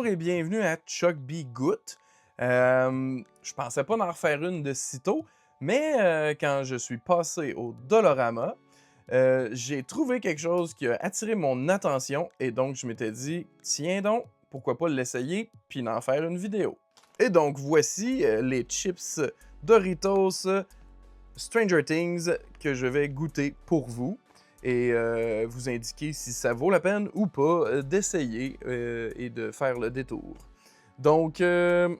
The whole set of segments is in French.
Bonjour et bienvenue à Chuck B. Good. Je pensais pas en refaire une de sitôt, mais quand je suis passé au Dollarama, j'ai trouvé quelque chose qui a attiré mon attention et donc je m'étais dit, tiens donc, pourquoi pas l'essayer puis en faire une vidéo. Et donc voici les chips Doritos Stranger Things que je vais goûter pour vous et vous indiquer si ça vaut la peine ou pas d'essayer et de faire le détour. Donc, ce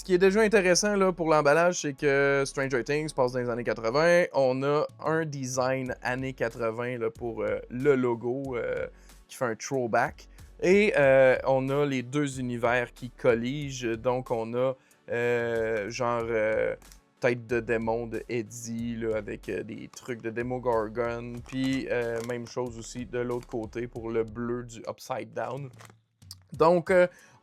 qui est déjà intéressant là, pour l'emballage, c'est que Stranger Things se passe dans les années 80. On a un design années 80 là, pour le logo qui fait un throwback. Et on a les deux univers qui colligent. Donc, on a tête de démon de Eddie là, avec des trucs de Demogorgon. Puis même chose aussi de l'autre côté pour le bleu du Upside Down. Donc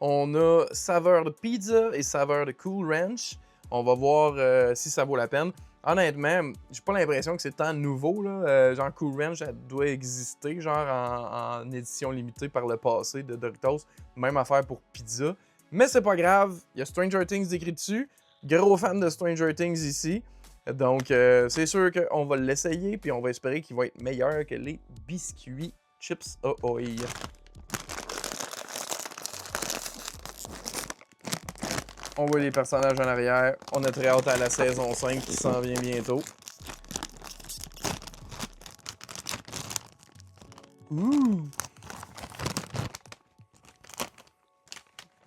on a saveur de pizza et saveur de Cool Ranch. On va voir si ça vaut la peine. Honnêtement, j'ai pas l'impression que c'est tant nouveau. Là. Genre Cool Ranch, elle doit exister genre en édition limitée par le passé de Doritos. Même affaire pour pizza. Mais c'est pas grave, il y a Stranger Things écrit dessus. Gros fan de Stranger Things ici. Donc, c'est sûr qu'on va l'essayer, puis on va espérer qu'il va être meilleur que les biscuits Chips Ahoy. On voit les personnages en arrière. On a très hâte à la saison 5 qui s'en vient bientôt. Ouh!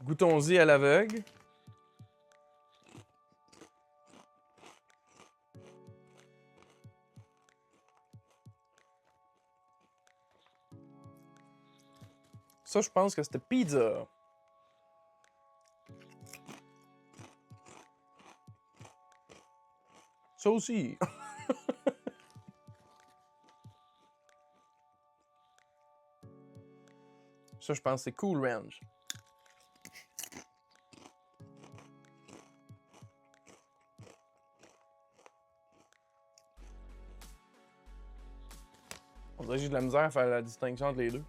Goûtons-y à l'aveugle. Ça, je pense que c'était pizza. Ça aussi. Ça, je pense que c'est Cool Ranch. On dirait que j'ai de la misère à faire la distinction entre les deux.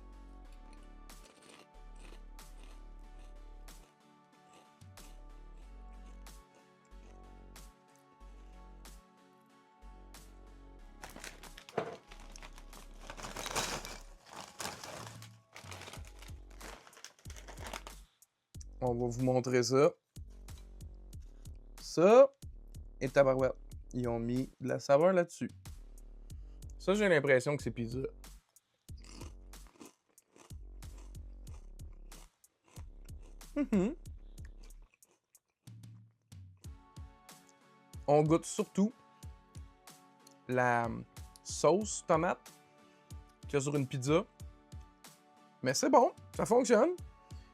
On va vous montrer ça. Ça et tabarouette. Ils ont mis de la saveur là-dessus. Ça, j'ai l'impression que c'est pizza. On goûte surtout la sauce tomate qu'il y a sur une pizza. Mais c'est bon, ça fonctionne.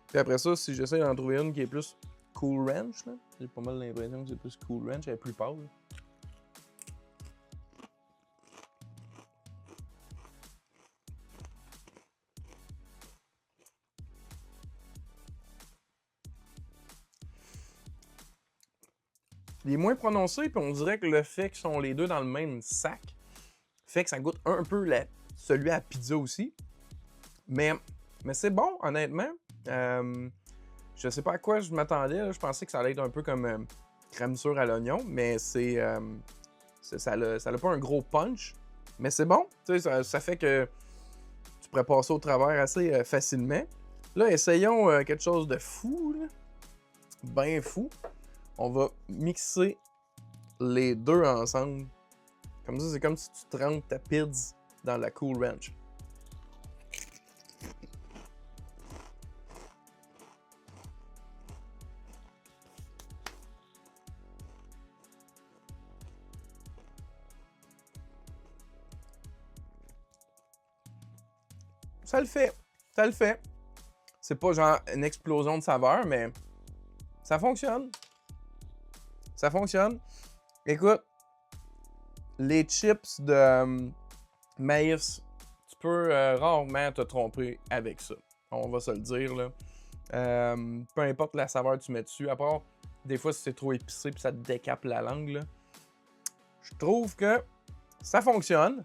Puis après ça, si j'essaie d'en trouver une qui est plus Cool Ranch, j'ai pas mal l'impression que c'est plus Cool Ranch, elle est plus pâle. Il est moins prononcé, puis on dirait que le fait qu'ils sont les deux dans le même sac fait que ça goûte un peu celui à pizza aussi. Mais c'est bon, honnêtement. Je sais pas à quoi je m'attendais. Je pensais que ça allait être un peu comme crème sûre à l'oignon, mais ça n'a pas un gros punch. Mais c'est bon. Ça fait que tu pourrais passer au travers assez facilement. Là, essayons quelque chose de fou. Ben fou. On va mixer les deux ensemble. Comme ça, c'est comme si tu trempes ta pizza dans la Cool Ranch. Ça le fait. Ça le fait. C'est pas genre une explosion de saveur, mais ça fonctionne. Ça fonctionne. Écoute, les chips de maïs, tu peux rarement te tromper avec ça. On va se le dire, là. Peu importe la saveur que tu mets dessus, à part des fois si c'est trop épicé puis ça te décape la langue, là. Je trouve que ça fonctionne.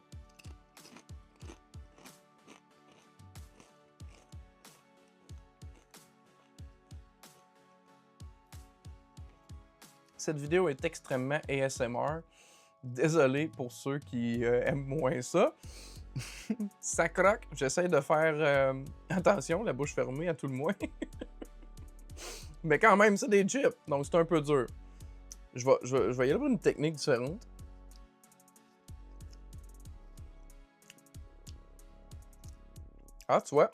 cette vidéo est extrêmement ASMR. Désolé pour ceux qui aiment moins ça. Ça croque. J'essaie de faire attention, la bouche fermée à tout le moins. Mais quand même, c'est des chips, donc c'est un peu dur. Je vais y aller pour une technique différente. Ah, tu vois,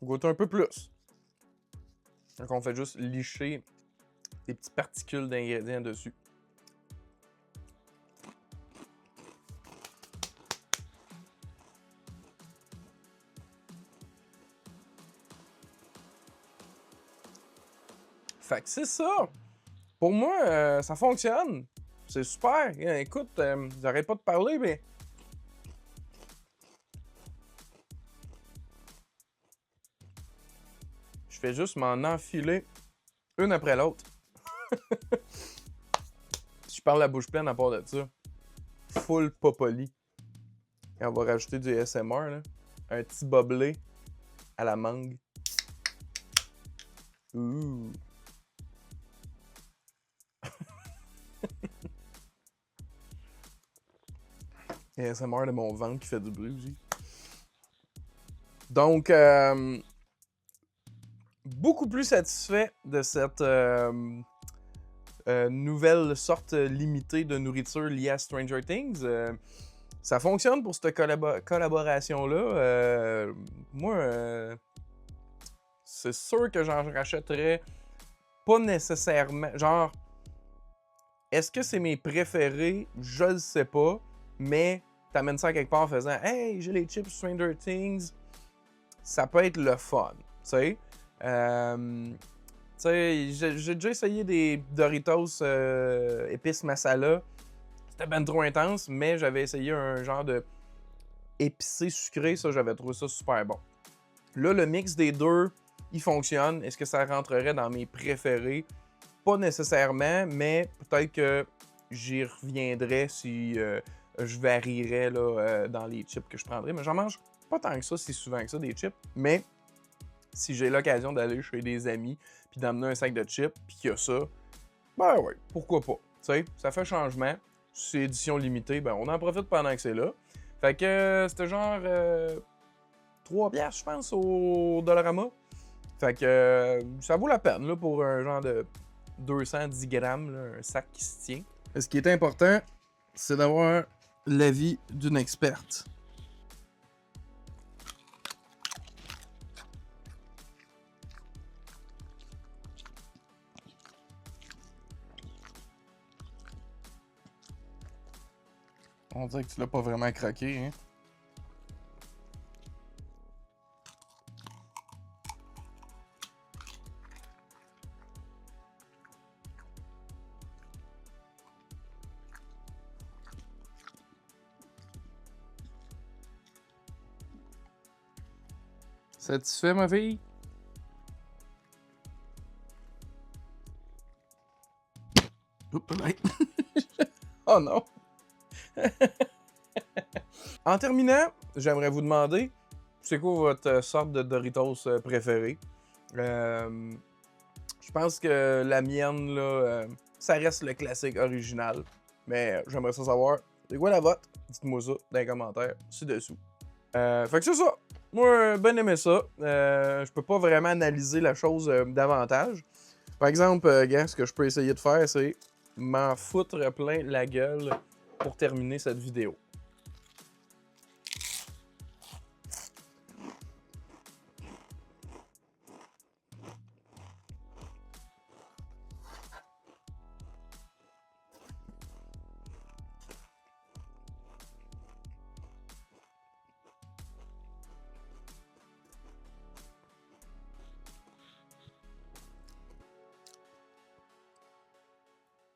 goûte un peu plus. Donc on fait juste licher des petites particules d'ingrédients dessus. Fait que c'est ça. Pour moi, ça fonctionne. C'est super. Écoute, j'arrête pas de parler, mais... Je fais juste m'en enfiler une après l'autre. Je parle la bouche pleine à part de ça. Full popoli. Et on va rajouter du ASMR, là. Un petit boblé à la mangue. Ouh. ASMR de mon ventre qui fait du bruit aussi. Donc, beaucoup plus satisfait de cette nouvelle sorte limitée de nourriture liée à Stranger Things. Ça fonctionne pour cette collaboration-là. Moi, c'est sûr que j'en rachèterais pas nécessairement. Genre, est-ce que c'est mes préférés? Je le sais pas. Mais t'amènes ça quelque part en faisant « Hey, j'ai les chips Stranger Things », ça peut être le fun, tu sais. J'ai déjà essayé des Doritos épices masala. C'était ben trop intense, mais j'avais essayé un genre de épicé sucré, ça, j'avais trouvé ça super bon. Là, le mix des deux, il fonctionne. Est-ce que ça rentrerait dans mes préférés? Pas nécessairement, mais peut-être que j'y reviendrai si je varierais là, dans les chips que je prendrais. Mais j'en mange pas tant que ça, si souvent que ça, des chips. Mais si j'ai l'occasion d'aller chez des amis puis d'amener un sac de chips puis qu'il y a ça, ben ouais, pourquoi pas. Tu sais, ça fait changement. Si c'est édition limitée, ben on en profite pendant que c'est là. Fait que c'était genre 3 piastres, je pense, au Dollarama. Fait que ça vaut la peine là, pour un genre de 210 grammes, là, un sac qui se tient. Ce qui est important, c'est d'avoir l'avis d'une experte. On dirait que tu l'as pas vraiment craqué, hein? Satisfait, ma fille? Oups, ouais. Oh non! En terminant, j'aimerais vous demander, c'est quoi votre sorte de Doritos préférée? Je pense que la mienne, là, ça reste le classique original. Mais j'aimerais ça savoir, c'est quoi la vôtre? Dites-moi ça dans les commentaires ci-dessous. Fait que c'est ça. Moi, ben aimé ça. Je peux pas vraiment analyser la chose davantage. Par exemple, gars, ce que je peux essayer de faire, c'est m'en foutre plein la gueule pour terminer cette vidéo.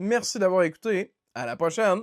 Merci d'avoir écouté. À la prochaine!